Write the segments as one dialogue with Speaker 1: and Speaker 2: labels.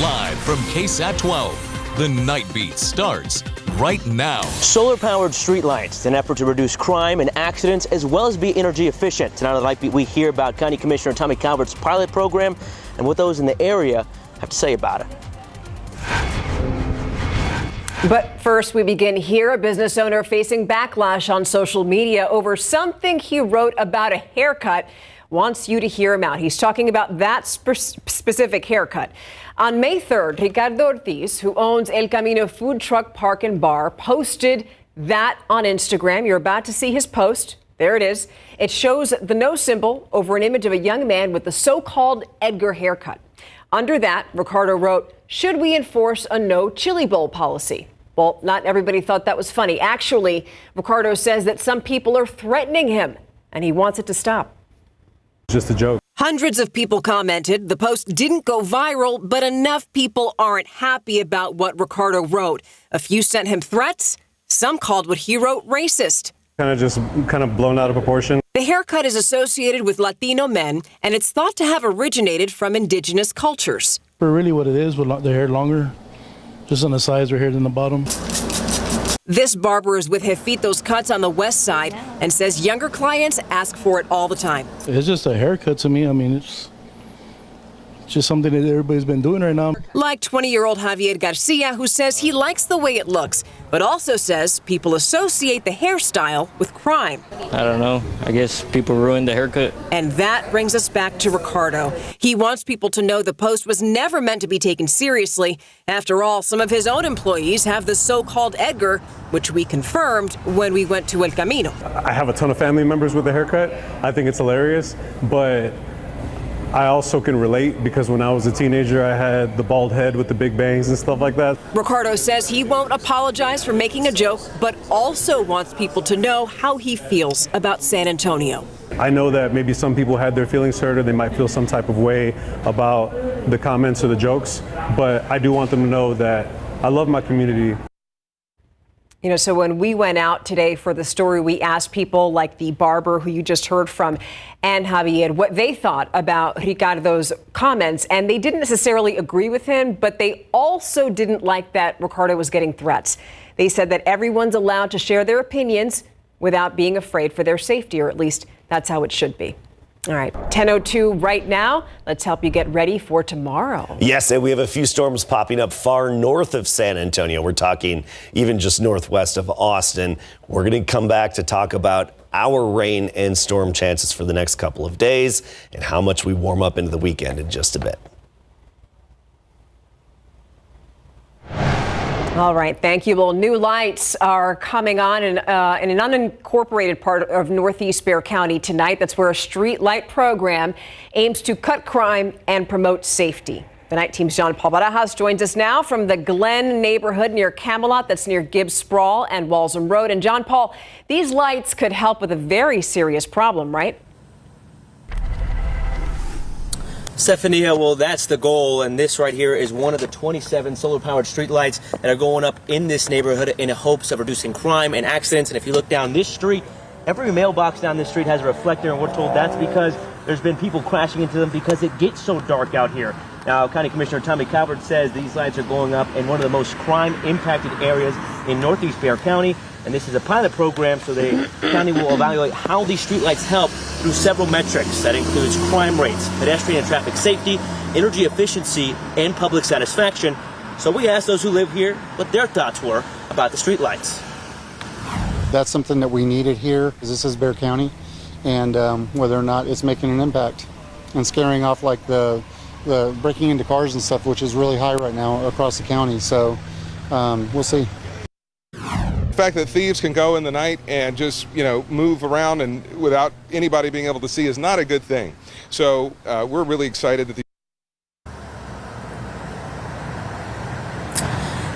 Speaker 1: Live from KSAT 12, the Nightbeat starts right now.
Speaker 2: Solar-powered streetlights, an effort to reduce crime and accidents as well as be energy efficient. Tonight on the Nightbeat, we hear about County Commissioner Tommy Calvert's pilot program and what those in the area have to say about it.
Speaker 3: But first, we begin here. A business owner facing backlash on social media over something he wrote about a haircut wants you to hear him out. He's talking about that specific haircut. On May 3rd, Ricardo Ortiz, who owns El Camino Food Truck Park and Bar, posted that on Instagram. You're about to see his post. There it is. It shows the no symbol over an image of a young man with the so-called Edgar haircut. Under that, Ricardo wrote, "Should we enforce a no chili bowl policy?" Well, not everybody thought that was funny. Actually, Ricardo says that some people are threatening him, and he wants it to stop.
Speaker 4: Just a joke.
Speaker 3: Hundreds of people commented. The post didn't go viral, but enough people aren't happy about what Ricardo wrote. A few sent him threats. Some called what he wrote racist.
Speaker 4: Kind of blown out of proportion.
Speaker 3: The haircut is associated with Latino men, and it's thought to have originated from indigenous cultures.
Speaker 5: For really what it is, with the hair longer, just on the sides right here than the bottom.
Speaker 3: This barber is with Jefito's Cuts on the west side and says younger clients ask for it all the time.
Speaker 5: It's just a haircut to me. I mean, it's just something that everybody's been doing right now.
Speaker 3: Like 20-year-old Javier Garcia, who says he likes the way it looks, but also says people associate the hairstyle with crime.
Speaker 6: I don't know. I guess people ruin the haircut.
Speaker 3: And that brings us back to Ricardo. He wants people to know the post was never meant to be taken seriously. After all, some of his own employees have the so-called Edgar, which we confirmed when we went to El Camino.
Speaker 4: I have a ton of family members with a haircut. I think it's hilarious, but I also can relate because when I was a teenager, I had the bald head with the big bangs and stuff like that.
Speaker 3: Ricardo says he won't apologize for making a joke, but also wants people to know how he feels about San Antonio.
Speaker 4: I know that maybe some people had their feelings hurt or they might feel some type of way about the comments or the jokes, but I do want them to know that I love my community.
Speaker 3: You know, so when we went out today for the story, we asked people like the barber who you just heard from and Javier what they thought about Ricardo's comments. And they didn't necessarily agree with him, but they also didn't like that Ricardo was getting threats. They said that everyone's allowed to share their opinions without being afraid for their safety, or at least that's how it should be. All right, 10:02 right now. Let's help you get ready for tomorrow.
Speaker 7: Yes, and we have a few storms popping up far north of San Antonio. We're talking even just northwest of Austin. We're going to come back to talk about our rain and storm chances for the next couple of days and how much we warm up into the weekend in just a bit.
Speaker 3: All right, thank you. Well, new lights are coming on in an unincorporated part of Northeast Bexar County tonight. That's where a street light program aims to cut crime and promote safety. The night team's John Paul Barajas joins us now from the Glen neighborhood near Camelot. That's near Gibbs Sprawl and Walsham Road. And John Paul, these lights could help with a very serious problem, right?
Speaker 8: Stephania, well, that's the goal, and this right here is one of the 27 solar-powered streetlights that are going up in this neighborhood in hopes of reducing crime and accidents. And if you look down this street, every mailbox down this street has a reflector, and we're told that's because there's been people crashing into them because it gets so dark out here. Now, County Commissioner Tommy Calvert says these lights are going up in one of the most crime-impacted areas in Northeast Bexar County, and this is a pilot program, so the county will evaluate how these streetlights help through several metrics. That includes crime rates, pedestrian and traffic safety, energy efficiency, and public satisfaction. So we asked those who live here what their thoughts were about the streetlights.
Speaker 9: That's something that we needed here, because this is Bexar County, and whether or not it's making an impact and scaring off like the breaking into cars and stuff, which is really high right now across the county. So we'll see.
Speaker 10: The fact that thieves can go in the night and just, move around and without anybody being able to see is not a good thing. So we're really excited that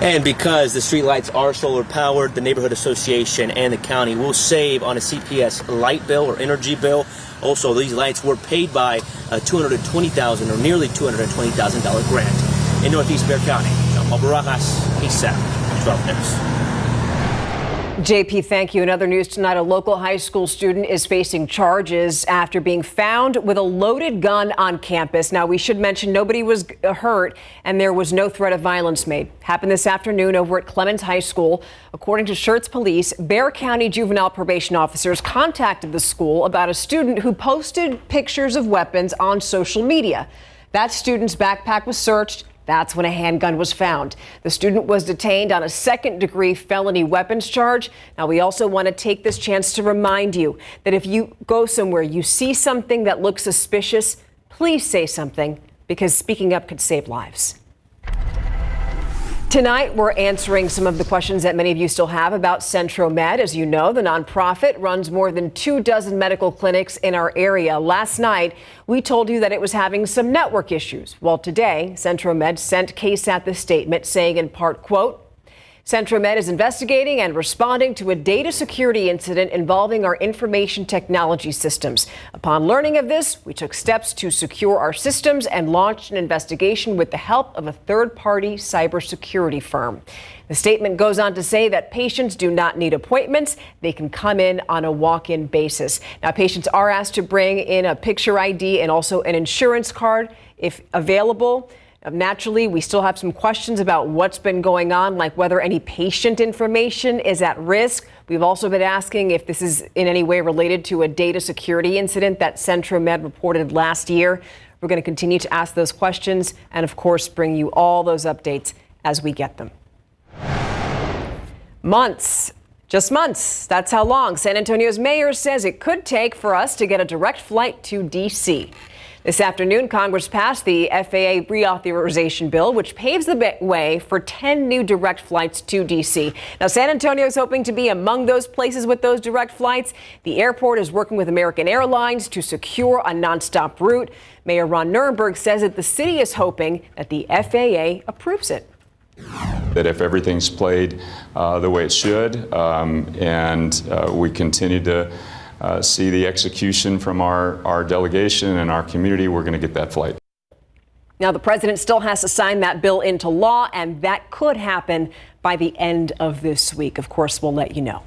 Speaker 8: And because the streetlights are solar powered, the neighborhood association and the county will save on a CPS light bill or energy bill. Also, these lights were paid by a $220,000 or nearly $220,000 grant in Northeast Bexar County. John Paul Barajas, KSAT 12 News.
Speaker 3: JP, thank you. In other news tonight, a local high school student is facing charges after being found with a loaded gun on campus. Now, we should mention nobody was hurt and there was no threat of violence made. Happened this afternoon over at Clemens High School. According to Schertz Police, Bexar County juvenile probation officers contacted the school about a student who posted pictures of weapons on social media. That student's backpack was searched. That's when a handgun was found. The student was detained on a second-degree felony weapons charge. Now, we also want to take this chance to remind you that if you go somewhere, you see something that looks suspicious, please say something, because speaking up could save lives. Tonight, we're answering some of the questions that many of you still have about CentroMed. As you know, the nonprofit runs more than 24 medical clinics in our area. Last night, we told you that it was having some network issues. Well, today, CentroMed sent KSAT this statement saying in part, quote, CentroMed is investigating and responding to a data security incident involving our information technology systems. Upon learning of this, we took steps to secure our systems and launched an investigation with the help of a third-party cybersecurity firm. The statement goes on to say that patients do not need appointments. They can come in on a walk-in basis. Now, patients are asked to bring in a picture ID and also an insurance card if available. Naturally, we still have some questions about what's been going on, like whether any patient information is at risk. We've also been asking if this is in any way related to a data security incident that CentroMed reported last year. We're going to continue to ask those questions and, of course, bring you all those updates as we get them. Months. Just months. That's how long San Antonio's mayor says it could take for us to get a direct flight to D.C. This afternoon, Congress passed the FAA reauthorization bill, which paves the way for 10 new direct flights to D.C. Now, San Antonio is hoping to be among those places with those direct flights. The airport is working with American Airlines to secure a nonstop route. Mayor Ron Nirenberg says that the city is hoping that the FAA approves it.
Speaker 11: That if everything's played the way it should, and we continue to see the execution from our delegation and our community, we're going to get that flight.
Speaker 3: Now, the president still has to sign that bill into law, and that could happen by the end of this week. Of course, we'll let you know.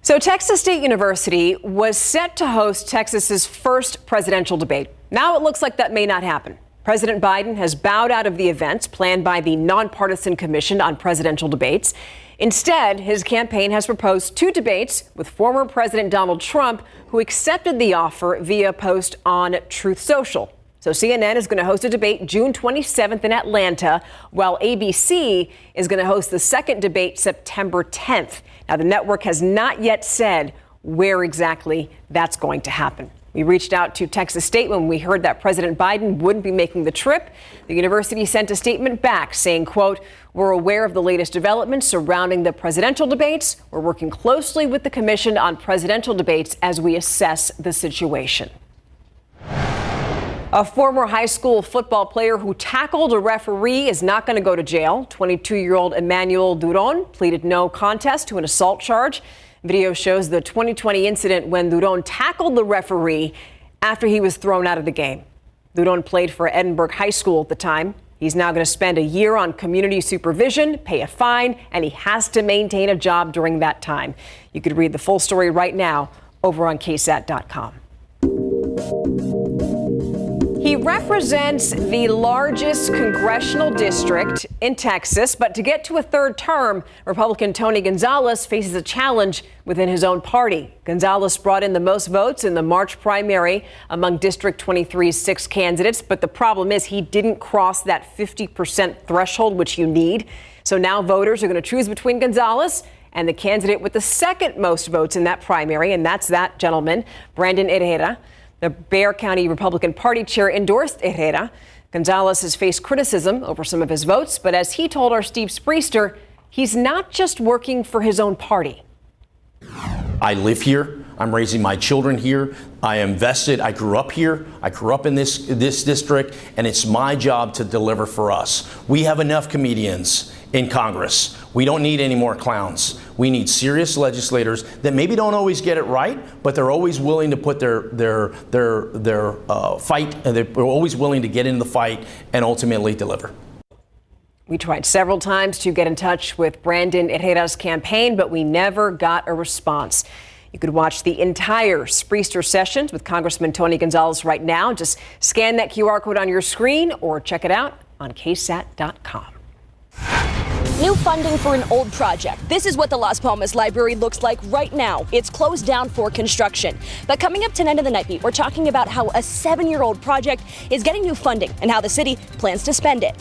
Speaker 3: So Texas State University was set to host Texas's first presidential debate. Now it looks like that may not happen. President Biden has bowed out of the events planned by the Nonpartisan Commission on Presidential Debates. Instead, his campaign has proposed 2 debates with former President Donald Trump, who accepted the offer via a post on Truth Social. So CNN is going to host a debate June 27th in Atlanta, while ABC is going to host the second debate September 10th. Now, the network has not yet said where exactly that's going to happen. We reached out to Texas State when we heard that President Biden wouldn't be making the trip. The university sent a statement back saying, quote, we're aware of the latest developments surrounding the presidential debates. We're working closely with the Commission on Presidential Debates as we assess the situation. A former high school football player who tackled a referee is not going to go to jail. 22-year-old Emmanuel Duron pleaded no contest to an assault charge. Video shows the 2020 incident when Duron tackled the referee after he was thrown out of the game. Duron played for Edinburgh High School at the time. He's now going to spend a year on community supervision, pay a fine, and he has to maintain a job during that time. You could read the full story right now over on KSAT.com. He represents the largest congressional district in Texas, but to get to a third term, Republican Tony Gonzalez faces a challenge within his own party. Gonzalez brought in the most votes in the March primary among District 23's 6 candidates, but the problem is he didn't cross that 50% threshold, which you need. So now voters are going to choose between Gonzalez and the candidate with the second most votes in that primary, and that's that gentleman, Brandon Herrera. The Bexar County Republican Party chair endorsed Herrera. Gonzalez has faced criticism over some of his votes, but as he told our Steve Spriester, he's not just working for his own party.
Speaker 12: I live here. I'm raising my children here. I am vested. I grew up here. I grew up in this district, and it's my job to deliver for us. We have enough comedians in Congress. We don't need any more clowns. We need serious legislators that maybe don't always get it right, but they're always willing to put their fight, and they're always willing to get into the fight and ultimately deliver.
Speaker 3: We tried several times to get in touch with Brandon Herrera's campaign, but we never got a response. You could watch the entire Spriester sessions with Congressman Tony Gonzalez right now. Just scan that QR code on your screen or check it out on KSAT.com.
Speaker 13: New funding for an old project. This is what the Las Palmas Library looks like right now. It's closed down for construction. But coming up tonight in the Nightbeat, we're talking about how a 7-year-old project is getting new funding and how the city plans to spend it.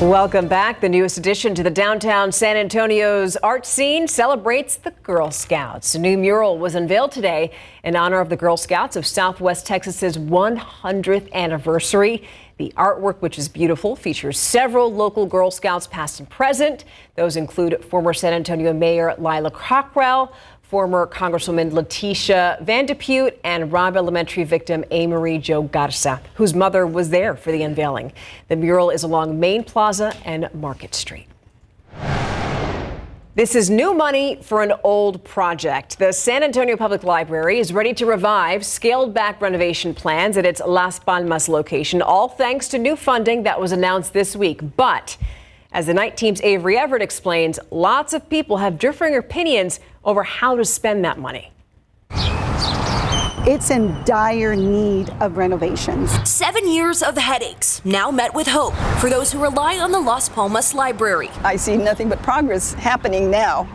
Speaker 3: Welcome back. The newest addition to the downtown San Antonio's art scene celebrates the Girl Scouts. A new mural was unveiled today in honor of the Girl Scouts of Southwest Texas's 100th anniversary. The artwork, which is beautiful, features several local Girl Scouts past and present. Those include former San Antonio Mayor Lila Cockrell, former Congresswoman Letitia Van de Putte, and Robb Elementary victim Amarie Jo Garza, whose mother was there for the unveiling. The mural is along Main Plaza and Market Street. This is new money for an old project. The San Antonio Public Library is ready to revive scaled-back renovation plans at its Las Palmas location, all thanks to new funding that was announced this week. But as the Night Team's Avery Everett explains, lots of people have differing opinions over how to spend that money.
Speaker 14: It's in dire need of renovations.
Speaker 13: 7 years of headaches, now met with hope for those who rely on the Las Palmas Library.
Speaker 14: I see nothing but progress happening now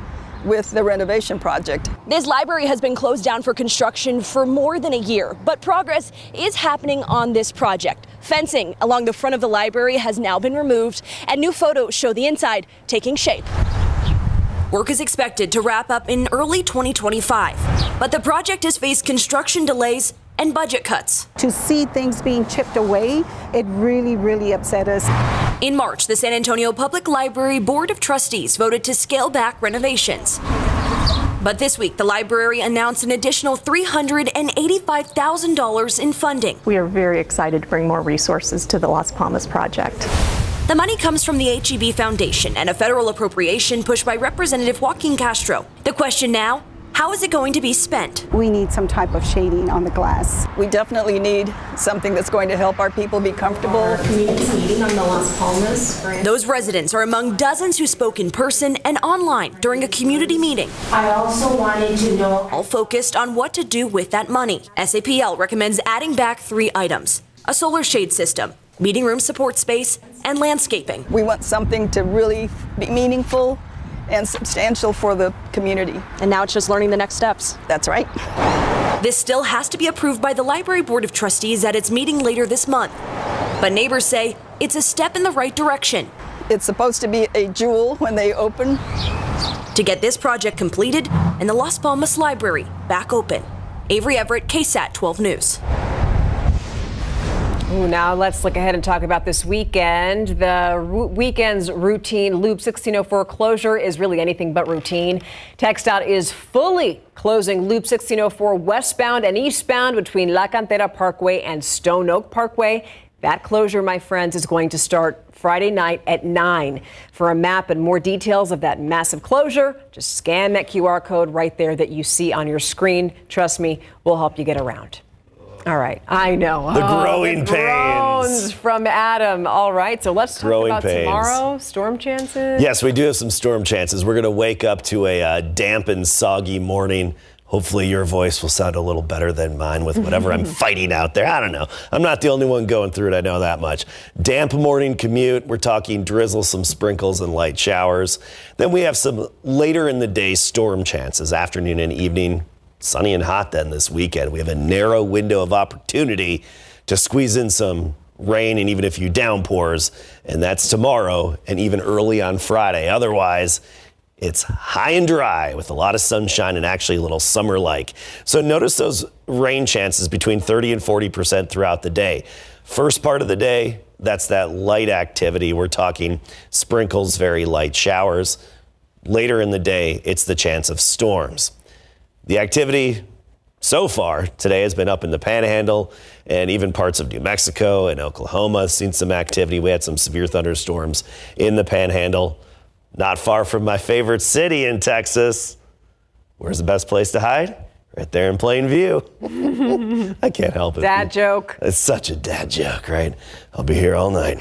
Speaker 14: with the renovation project.
Speaker 13: This library has been closed down for construction for more than a year, but progress is happening on this project. Fencing along the front of the library has now been removed, and new photos show the inside taking shape. Work is expected to wrap up in early 2025, but the project has faced construction delays and budget cuts.
Speaker 14: To see things being chipped away, it really upset us.
Speaker 13: In March, the San Antonio Public Library Board of Trustees voted to scale back renovations. But this week, the library announced an additional $385,000 in funding.
Speaker 15: We are very excited to bring more resources to the Las Palmas project.
Speaker 13: The money comes from the HEB Foundation and a federal appropriation pushed by Representative Joaquin Castro. The question now, how is it going to be spent?
Speaker 14: We need some type of shading on the glass. We definitely need something that's going to help our people be comfortable.
Speaker 15: Community meeting on the Las Palmas.
Speaker 13: Those residents are among dozens who spoke in person and online during a community meeting.
Speaker 15: I also wanted to know,
Speaker 13: all focused on what to do with that money. SAPL recommends adding back 3 items: a solar shade system, meeting room support space, and landscaping.
Speaker 14: We want something to really be meaningful and substantial for the community.
Speaker 13: And now it's just learning the next steps.
Speaker 14: That's right.
Speaker 13: This still has to be approved by the Library Board of Trustees at its meeting later this month. But neighbors say it's a step in the right direction.
Speaker 14: It's supposed to be a jewel when they open.
Speaker 13: To get this project completed and the Las Palmas Library back open. Avery Everett, KSAT 12 News.
Speaker 3: Now let's look ahead and talk about this weekend. The weekend's routine Loop 1604 closure is really anything but routine. TxDOT is fully closing Loop 1604 westbound and eastbound between La Cantera Parkway and Stone Oak Parkway. That closure, my friends, is going to start Friday night at 9. For a map and more details of that massive closure, just scan that QR code right there that you see on your screen. Trust me, we'll help you get around. All right, I know.
Speaker 7: The growing
Speaker 3: the groans
Speaker 7: pains.
Speaker 3: from Adam. All right, so let's talk
Speaker 7: Growing
Speaker 3: about
Speaker 7: pains.
Speaker 3: tomorrow. Storm chances?
Speaker 7: Yes, we do have some storm chances. We're going to wake up to a damp and soggy morning. Hopefully your voice will sound a little better than mine with whatever I'm fighting out there. I don't know. I'm not the only one going through it. I know that much. Damp morning commute. We're talking drizzle, some sprinkles, and light showers. Then we have some later in the day storm chances, afternoon and evening. Sunny and hot then this weekend. We have a narrow window of opportunity to squeeze in some rain and even a few downpours, and that's tomorrow and even early on Friday. Otherwise, it's high and dry with a lot of sunshine and actually a little summer-like. So notice those rain chances between 30 and 40% throughout the day. First part of the day, that's that light activity. We're talking sprinkles, very light showers. Later in the day, it's the chance of storms. The activity so far today has been up in the Panhandle and even parts of New Mexico and Oklahoma. Seen some activity. We had some severe thunderstorms in the Panhandle. Not far from my favorite city in Texas. Where's the best place to hide? right there in plain view. I can't help it.
Speaker 3: Dad joke.
Speaker 7: It's such a dad joke, right? I'll be here all night.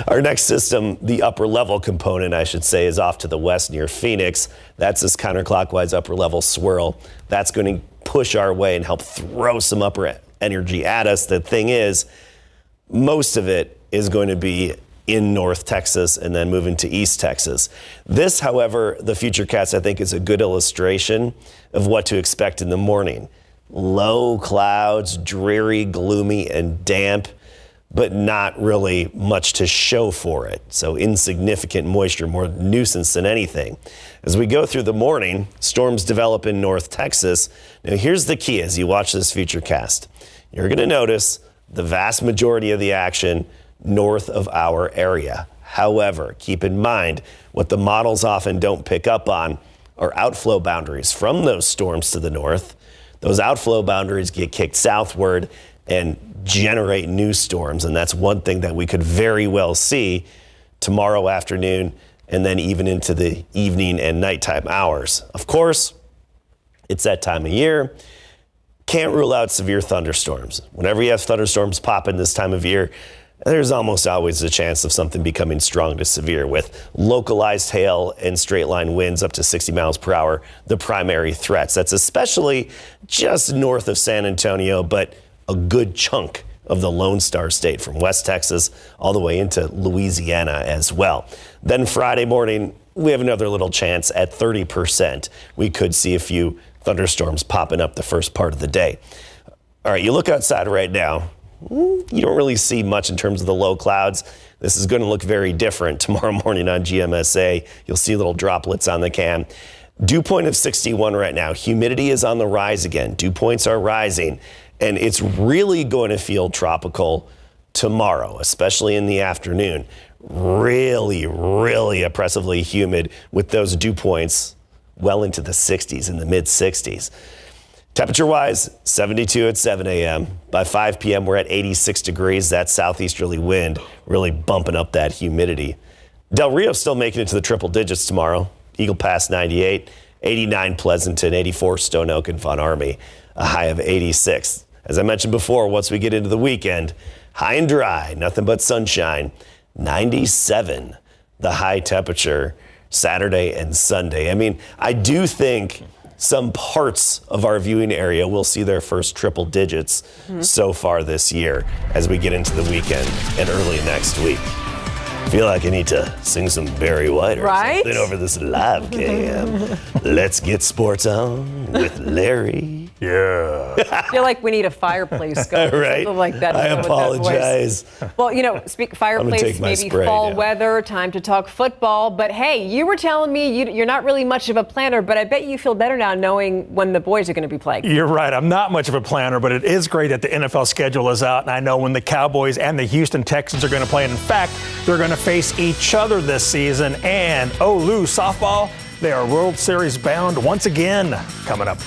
Speaker 7: Our next system, the upper level component, I should say, is off to the west near Phoenix. That's this counterclockwise upper level swirl. That's going to push our way and help throw some upper energy at us. The thing is, most of it is going to be in North Texas and then moving to East Texas. This, however, the Futurecast, I think, is a good illustration of what to expect in the morning. Low clouds, dreary, gloomy, and damp, but not really much to show for it. So insignificant moisture, more nuisance than anything. As we go through the morning, storms develop in North Texas. Now here's the key as you watch this Futurecast. You're going to notice the vast majority of the action north of our area. However, keep in mind what the models often don't pick up on are outflow boundaries from those storms to the north. Those outflow boundaries get kicked southward and generate new storms. And that's one thing that we could very well see tomorrow afternoon and then even into the evening and nighttime hours. Of course, it's that time of year. Can't rule out severe thunderstorms. Whenever you have thunderstorms pop in this time of year, there's almost always a chance of something becoming strong to severe, with localized hail and straight line winds up to 60 miles per hour, the primary threats. That's especially just north of San Antonio, but a good chunk of the Lone Star State from West Texas all the way into Louisiana as well. Then Friday morning, we have another little chance at 30%. We could see a few thunderstorms popping up the first part of the day. All right, you look outside right now. You don't really see much in terms of the low clouds. This is going to look very different tomorrow morning on GMSA. You'll see little droplets on the cam. Dew point of 61 right now. Humidity is on the rise again. Dew points are rising, and it's really going to feel tropical tomorrow, especially in the afternoon. Really, really oppressively humid with those dew points well into the 60s, in the mid 60s. Temperature-wise, 72 at 7 a.m. By 5 p.m., we're at 86 degrees. That southeasterly wind really bumping up that humidity. Del Rio's still making it to the triple digits tomorrow. Eagle Pass 98, 89 Pleasanton, 84 Stone Oak and Von Army, a high of 86. As I mentioned before, once we get into the weekend, high and dry, nothing but sunshine, 97 the high temperature Saturday and Sunday. I mean, I do think some parts of our viewing area will see their first triple digits so far this year as we get into the weekend and early next week. I feel like I need to sing some Barry White or something over this live KM. Let's get sports on with Larry. Yeah.
Speaker 3: I feel like we need a fireplace going,
Speaker 7: right?
Speaker 3: something like that.
Speaker 7: I apologize.
Speaker 3: Well, you know, speak fireplace, maybe fall weather, time to talk football. But hey, you were telling me you're not really much of a planner, but I bet you feel better now knowing when the boys are going to be playing.
Speaker 16: You're right. I'm not much of a planner, but it is great that the NFL schedule is out, and I know when the Cowboys and the Houston Texans are going to play. And in fact, they're going to face each other this season. And Lou softball, they are World Series bound once again. Coming up.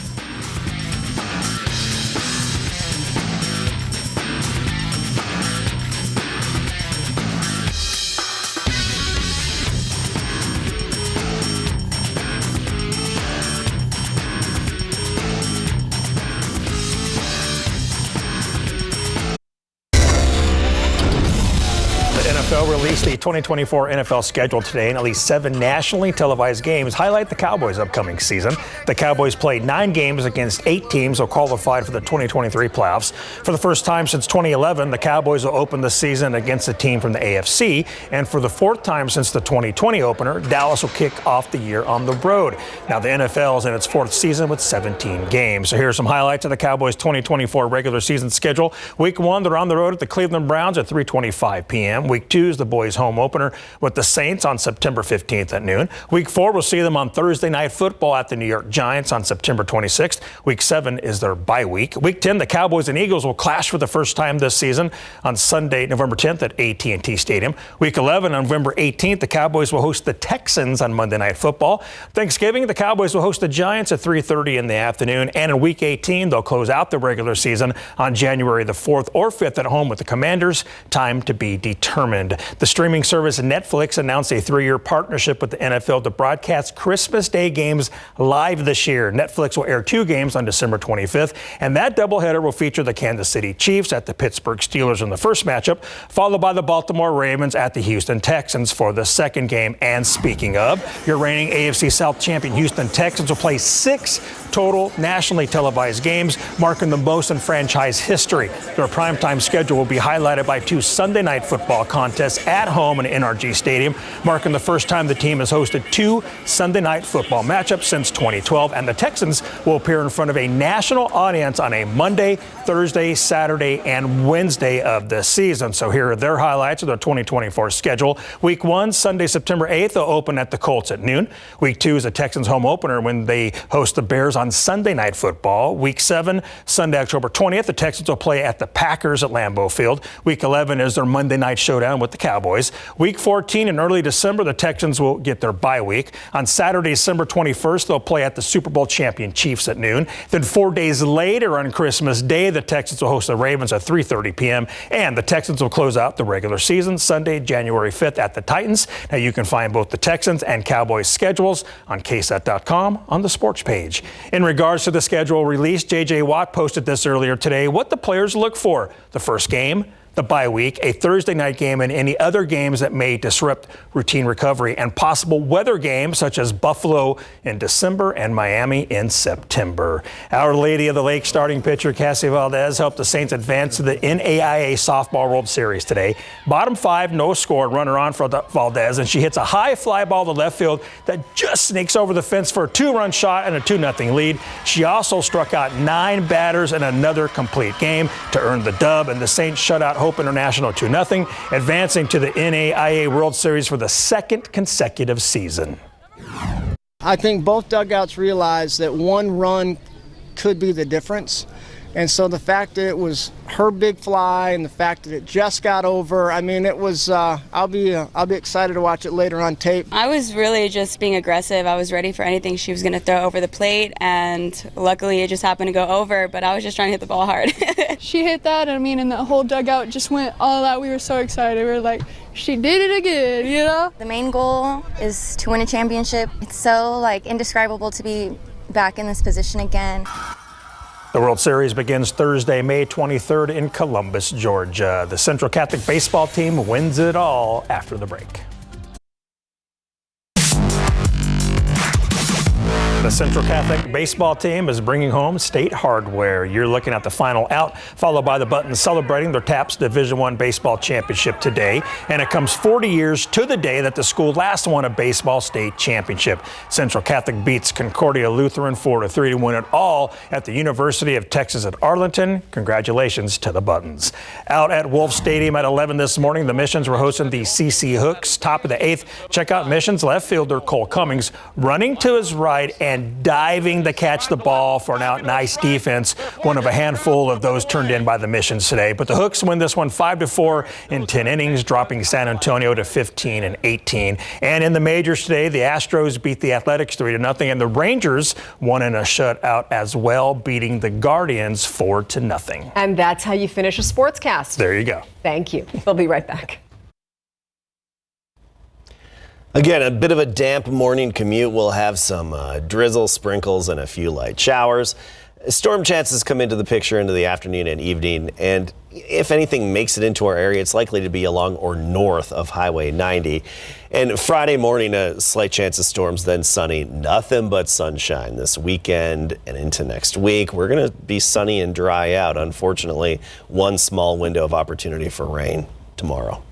Speaker 16: Released the 2024 NFL schedule today, and at least 7 nationally televised games highlight the Cowboys' upcoming season. The Cowboys played 9 games against 8 teams who qualified for the 2023 playoffs. For the first time since 2011, the Cowboys will open the season against a team from the AFC, and for the 4th time since the 2020 opener, Dallas will kick off the year on the road. Now, the NFL is in its 4th season with 17 games. So here are some highlights of the Cowboys' 2024 regular season schedule. Week 1, they're on the road at the Cleveland Browns at 3:25 p.m. Week 2 is the boys' home opener with the Saints on September 15th at noon. Week 4, we'll see them on Thursday Night Football at the New York Giants on September 26th. Week 7 is their bye week. Week 10, the Cowboys and Eagles will clash for the first time this season on Sunday, November 10th at AT&T Stadium. Week 11, on November 18th, the Cowboys will host the Texans on Monday Night Football. Thanksgiving, the Cowboys will host the Giants at 3:30 in the afternoon. And in Week 18, they'll close out the regular season on January the 4th or 5th at home with the Commanders. Time to be determined. The streaming service Netflix announced a 3-year partnership with the NFL to broadcast Christmas Day games live this year. Netflix will air 2 games on December 25th, and that doubleheader will feature the Kansas City Chiefs at the Pittsburgh Steelers in the first matchup, followed by the Baltimore Ravens at the Houston Texans for the second game. And speaking of, your reigning AFC South champion Houston Texans will play 6 total nationally televised games, marking the most in franchise history. Their primetime schedule will be highlighted by 2 Sunday night football contests at home in NRG Stadium, marking the first time the team has hosted 2 Sunday night football matchups since 2012. And the Texans will appear in front of a national audience on a Monday, Thursday, Saturday, and Wednesday of the season. So here are their highlights of their 2024 schedule. Week 1, Sunday, September 8th, they'll open at the Colts at noon. Week 2 is a Texans home opener when they host the Bears on Sunday Night Football. Week 7, Sunday, October 20th, the Texans will play at the Packers at Lambeau Field. Week 11 is their Monday night showdown with the Cowboys. Week 14 in early December, the Texans will get their bye week. On Saturday, December 21st, they'll play at the Super Bowl champion Chiefs at noon. Then 4 days later on Christmas Day, the Texans will host the Ravens at 3:30 p.m. And the Texans will close out the regular season Sunday, January 5th at the Titans. Now you can find both the Texans and Cowboys schedules on KSAT.com on the sports page. In regards to the schedule release, J.J. Watt posted this earlier today. What the players look for: the first game, the bye week, a Thursday night game, and any other games that may disrupt routine recovery, and possible weather games such as Buffalo in December and Miami in September. Our Lady of the Lake starting pitcher Cassie Valdez helped the Saints advance to the NAIA Softball World Series today. Bottom 5, no score, runner on for Valdez, and she hits a high fly ball to left field that just sneaks over the fence for a 2-run shot and a 2-0 lead. She also struck out 9 batters in another complete game to earn the dub, and the Saints shut out Hope International 2-0, advancing to the NAIA World Series for the 2nd consecutive season.
Speaker 17: I think both dugouts realized that one run could be the difference. And so the fact that it was her big fly and the fact that it just got over, I mean, it was, I'll be excited to watch it later on tape.
Speaker 18: I was really just being aggressive. I was ready for anything she was going to throw over the plate, and luckily it just happened to go over, but I was just trying to hit the ball hard.
Speaker 19: She hit that, I mean, and the whole dugout just went all out. We were so excited. We were like, she did it again, you know?
Speaker 20: The main goal is to win a championship. It's so, indescribable to be back in this position again.
Speaker 16: The World Series begins Thursday, May 23rd in Columbus, Georgia. The Central Catholic baseball team wins it all after the break. The Central Catholic baseball team is bringing home state hardware. You're looking at the final out, followed by the Buttons celebrating their TAPS Division I baseball championship today. And it comes 40 years to the day that the school last won a baseball state championship. Central Catholic beats Concordia Lutheran 4-3 to win it all at the University of Texas at Arlington. Congratulations to the Buttons. Out at Wolf Stadium at 11 this morning, the Missions were hosting the CC Hooks. Top of the 8th, check out Missions left fielder Cole Cummings running to his right and diving to catch the ball for an out. Nice defense. One of a handful of those turned in by the Missions today. But the Hooks win this one 5-4 in 10 innings, dropping San Antonio to 15-18. And in the majors today, the Astros beat the Athletics 3-0, and the Rangers won in a shutout as well, beating the Guardians 4-0.
Speaker 3: And that's how you finish a sportscast.
Speaker 16: There you go.
Speaker 3: Thank you. We'll be right back.
Speaker 7: Again, a bit of a damp morning commute. We'll have some drizzle, sprinkles, and a few light showers. Storm chances come into the picture into the afternoon and evening, and if anything makes it into our area, it's likely to be along or north of Highway 90. And Friday morning, a slight chance of storms, then sunny. Nothing but sunshine this weekend and into next week. We're going to be sunny and dry out. Unfortunately, one small window of opportunity for rain tomorrow.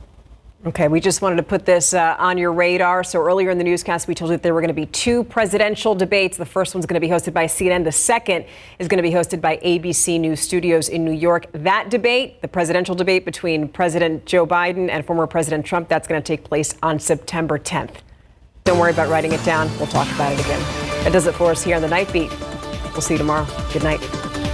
Speaker 3: Okay, we just wanted to put this on your radar. So earlier in the newscast, we told you that there were going to be 2 presidential debates. The first one's going to be hosted by CNN. The second is going to be hosted by ABC News Studios in New York. That debate, the presidential debate between President Joe Biden and former President Trump, that's going to take place on September 10th. Don't worry about writing it down. We'll talk about it again. That does it for us here on the Night Beat. We'll see you tomorrow. Good night.